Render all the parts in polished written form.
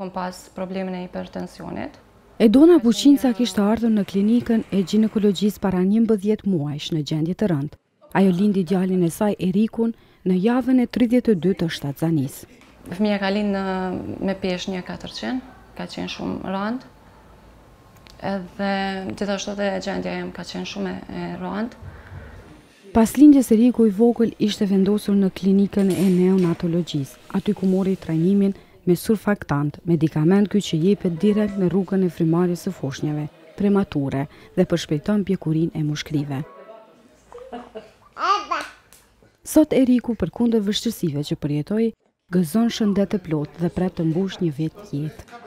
Kom pas problemin e hipertensionit. Edona Buqinca kishte ardhur në klinikën e ginekologjisë para 11 muajsh në gjendje të rëndë. Ajo lindi djalin e saj Erikun në javën e 32 të shtatzanisë. Fëmija ka lind me peshë 400, ka qenë shumë rëndë. Edhe gjithashtu edhe gjendja jem ka qenë shumë e rëndë. Pas lindjes Eriku i vogël ishte vendosur në klinikën e neonatologjisë, aty ku mori trajnimin me surfaktant, medikament ky që jepet direkt në rrugën e frymarrjes së foshnjave premature dhe përshpejton pjekurinë e mushkërive. Sot Eriku, përkundër vështirësive që përjetoi, gëzon shëndet të plotë dhe pret të mbush një vit jetë.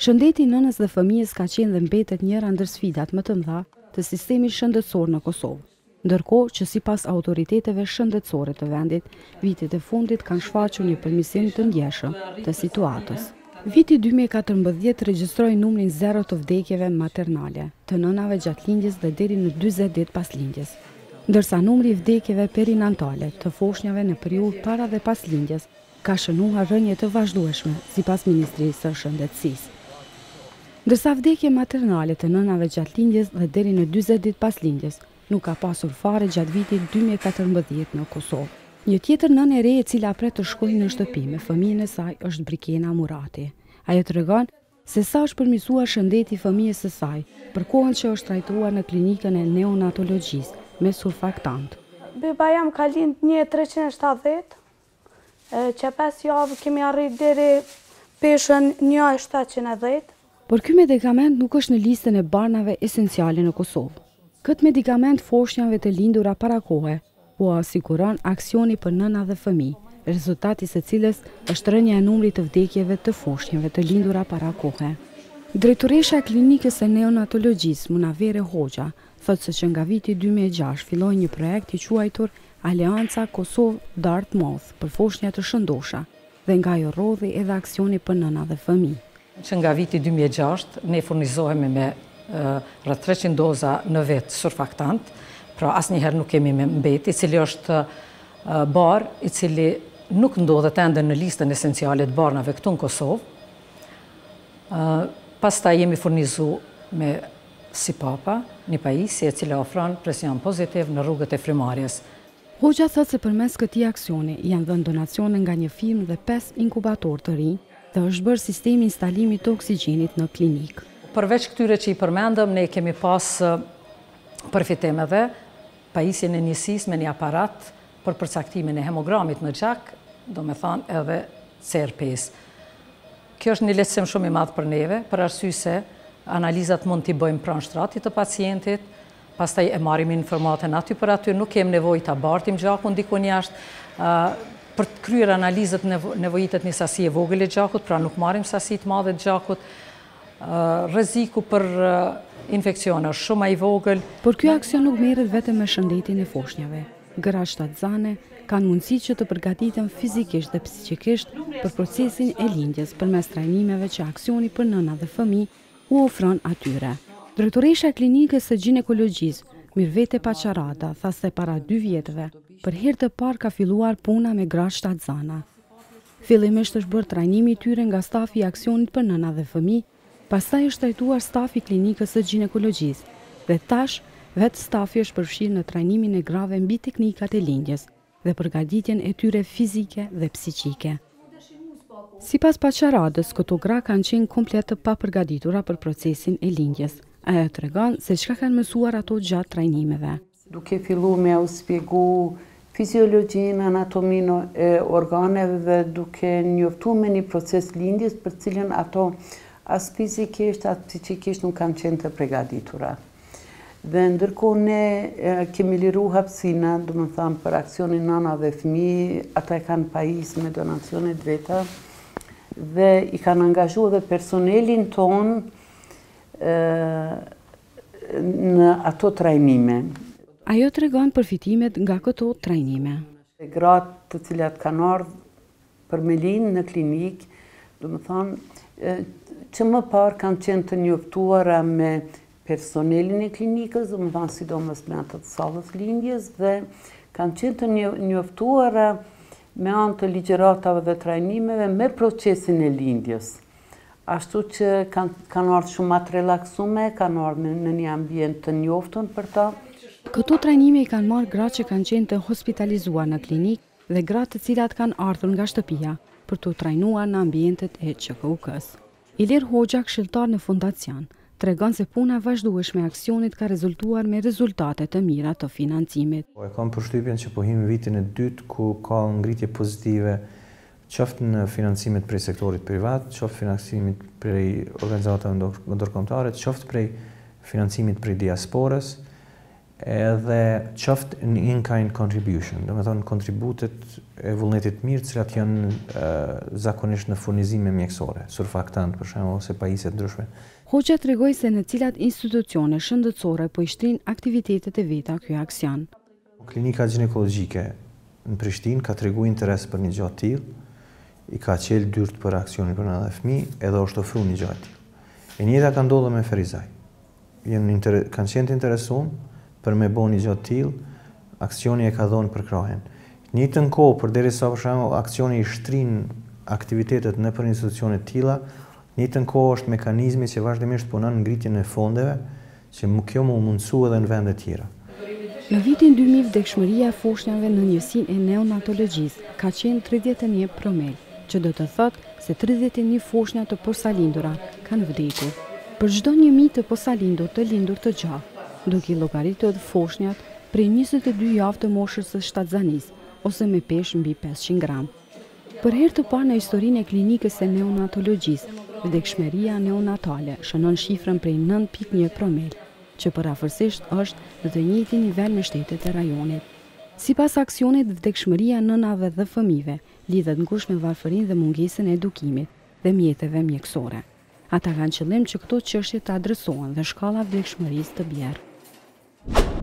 Shëndeti i nënës dhe fëmijës ka qenë dhe mbetet njëra ndër sfidat më të mëdha të sistemit shëndetësor në Kosovë. Ndërkohë që sipas autoriteteve shëndetësore të vendit, vitet e fundit kanë shfaqur një përmirësim të ndjeshëm të situatës. Viti 2014 regjistroi numrin 0 të vdekjeve maternale, të nënave gjatë lindjes dhe deri në 40 ditë pas lindjes, ndërsa numri i vdekjeve perinatale të foshnjave në periudhë para dhe pas lindjes ka shënuar rënje të vazhdueshme sipas Ministrisë së Shëndetësisë. Ndërsa vdekje maternale të nënave gjatë lindjes dhe deri në 40 ditë pas lindjes nuk ka pasur fare gjatë vitit 2014 në Kosovë. Një tjetër nënë e re e cila pret të shkojë në shtëpi me fëmijën e saj është Brikena Murati. Ajo tregon se sa është përmirësuar shëndeti i fëmijës së saj për kohën që është trajtuar në klinikën e neonatologjisë me surfaktant. Beba jam ka lind 1370, që 5 javë kemi arrit deri peshën 1710. Por ky medikament nuk është në listën e barnave esenciale në Kosovë. Këtë medikament foshnjave të lindura para kohe po asiguron aksioni për nëna dhe fëmijë, rezultati së cilës është rënja e numrit të vdekjeve të foshnjave të lindura para kohe. Drejtoresha e klinikës së neonatologjisë Munavere Hoxha thotë se që nga viti 2006 filloi një projekt i quajtur Aleanca Kosovë-Dartmouth për foshnja të shëndosha dhe nga ajo rrodhi edhe aksioni për nëna dhe fëmijë. Që nga viti 2006 ne furnizohemi me rreth 300 doza në vetë surfaktant, pra asnjëherë nuk kemi me mbeti, i cili është bar, i cili nuk ndodhet ende në listën esenciale të barnave këtu në Kosovë. Pastaj jemi furnizu me Sipapa, një pajisje e cila ofron presion pozitiv në rrugët e frymarrjes. Hoxha thotë se përmes këtij aksioni janë dhënë donacione nga një firmë dhe 5 inkubator të rinj dhe është bërë sistemi instalimi të oksigjenit në klinikë. Përveç këtyre që i përmendëm, ne kemi pas përfitimeve, pajisjen e njësisë me një aparat për përcaktimin e hemogramit në gjak, do me thanë edhe CRP-s. Kjo është një lehtësim shumë i madh për neve, për arsye se analizat mund t'i bëjmë pranë shtratit të pacientit, pastaj e marrim informaten aty për aty, nuk kemi nevojë ta bartim gjakun diku jashtë. Për të kryer analizat nevojitet një sasi e vogël e gjakut, pra nuk marrim sasi të madhe të gjakut. Rreziku për infeksione është shumë i vogël. Por ky aksion nuk merret vetëm me shëndetin e foshnjave. Gratë shtatzane kanë mundësi që të përgatiten fizikisht dhe psikikisht për procesin e lindjes përmes trajnimeve që aksioni për nëna dhe fëmijë u ofron atyre. Drejtoresha e klinikës së ginekologjisë, Mirvete Paqarata, tha se para 2 vjetëve, për herë të parë ka filluar puna me gratë shtatzana. Fillimisht është bërë trajnimi i tyre nga stafi i aksionit për nëna dhe fëmijë, pastaj është trajtuar stafi i klinikës së ginekologjisë dhe tash vetë stafi është përfshirë në trajnimin e grave mbi teknikat e lindjes dhe përgatitjen e tyre fizike dhe psiqike. Sipas Paqaradës, këto gra kanë qenë komplet të papërgatitura për procesin e lindjes. Ajo tregon se çka kanë mësuar ato gjatë trajnimeve. Duke filluar me u shpjegu fiziologjinë, anatominë e organeve dhe duke njoftuar me një proces lindjes për cilën ato as fizikisht, as psikikisht nuk kanë qenë të përgatitura. Dhe ndërkohë ne kemi liru hapësina, do të them, për aksionin nëna dhe fëmijë, ata kanë pajisë me donacione të veta dhe i kanë angazhuar dhe personelin ton në ato trajnime. Ajo tregon përfitimet nga këto trajnime. Gratë të cilat kanë ardhur për me lind në klinikë, do të thonë, që më parë kanë qenë të njoftuara me personelin e klinikës, do të thonë sidomos me ato të sallës lindjes dhe kanë qenë të njoftuara me anë të ligjëratave dhe trajnimeve me procesin e lindjes. ashtu që kanë ardhur shumë më të relaksume, kanë ardhur në një ambient të njoftun për ta. Këto trajnime i kanë marrë gratë që kanë qenë të hospitalizuar në klinikë dhe gratë të cilat kanë ardhur nga shtëpia për të trajnuar në ambientet e QKUK-s. Ilir Hoxha, këshilltar në fondacion, tregon se puna vazhdueshme e aksionit ka rezultuar me rezultate të mira të financimit. E kam përshtypjen që po him vitin e dytë ku ka ngritje pozitive qoftë në financimet prej sektorit privat, qoftë financimit prej organizatave ndërkombëtare, qoftë prej financimit prej diasporës, edhe qoftë në in-kind contribution, do me thonë kontributet e vullnetit mirë, cilat janë zakonisht në furnizime mjekësore, surfaktant për shembull ose pajisje të ndryshme. Hoxha tregoi se në cilat institucione shëndetësore po i shtrin aktivitetet e veta ky aksion. Klinika ginekologjike në Prishtinë ka treguar interes për një gjë të tillë, i ka qelë dyrt për aksionin për nëna dhe fëmijë, edhe është ofruar një gjë të tillë. E njëjta ka ndodhur me Ferizaj. Kanë qenë të interesuar për me bo një gjë të tillë, aksioni e ka dhënë për krahen. Në njëjtën kohë, përderisa për shembull aksioni i shtrin aktivitetet nëpër institucione të tilla, në njëjtën kohë është mekanizmi që vazhdimisht punon në ngritjen e fondeve, që kjo mu mundësu edhe në vende tjera. Në vitin 2000 vdekshmëria e foshnjave në njësinë e neonatologjisë ka qenë 31 promil, që do të thotë se 31 foshnja të posalindur kanë vdekur. Për çdo 1000 të posalindur të lindur të gjallë, duke i llogaritur foshnjat prej 22 javë të moshës së shtatzanisë, ose me peshë mbi 500 gram. Për herë të parë në historinë e klinikës së neonatologjisë, vdekshmëria neonatale shënon shifrën prej 9.1 promil, që përafërsisht është në të njëjtin nivel me shtetet e rajonit. Sipas aksionit, vdekshmëria nënave dhe fëmijëve lidhet ngushtë me varfërinë dhe mungesën e edukimit dhe mjeteve mjekësore. Ata kanë qëllim që këto çështje të adresohen dhe shkalla vdekshmërisë të bjerë.